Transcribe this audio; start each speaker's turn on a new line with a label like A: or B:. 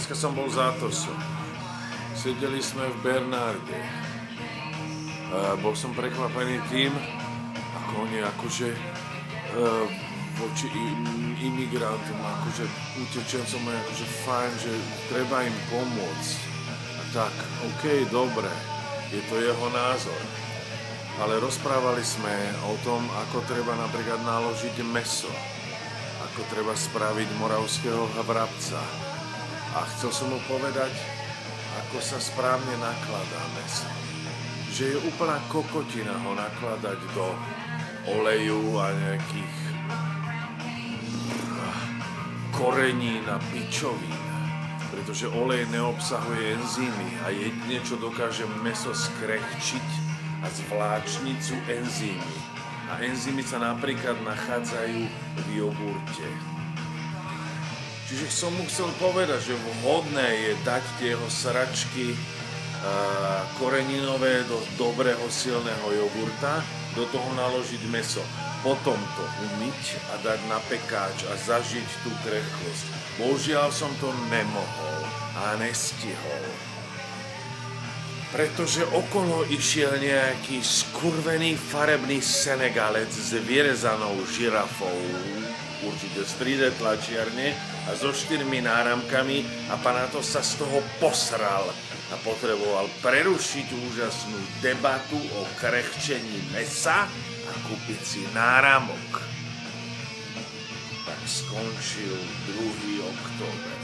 A: Dneska som bol za Atosom. Sedeli sme v Bernarde. Bol som prekvapený tým, ako oni akože voči imigrantom, akože utečencom je akože fajn, že treba im pomôcť. A tak, OK, dobre, je to jeho názor. Ale rozprávali sme o tom, ako treba napríklad naložiť mäso, ako treba spraviť moravského vrabca. A chcel som mu povedať, ako sa správne nakladá mäso. Že je úplná kokotina ho nakladať do oleju a nejakých korenín a pičovín. Pretože olej neobsahuje enzymy a jedine, čo dokáže mäso skrehčiť a zvláčniť sú enzymy. A enzymy sa napríklad nachádzajú v jogurte. Čiže som mu chcel povedať, že vhodné je dať tie jeho sračky koreninové do dobrého silného jogurta, do toho naložiť mäso. Potom to umyť a dať na pekáč a zažiť tú krehkosť. Bohužiaľ som to nemohol a nestihol. Pretože okolo išiel nejaký skurvený farebný Senegalec s vyrezanou žirafou, určite z 3D tlačiarne a so 4 náramkami a pán Atos sa z toho posral a potreboval prerušiť úžasnú debatu o krehčení mäsa a kúpiť si náramok. Tak skončil 2. október.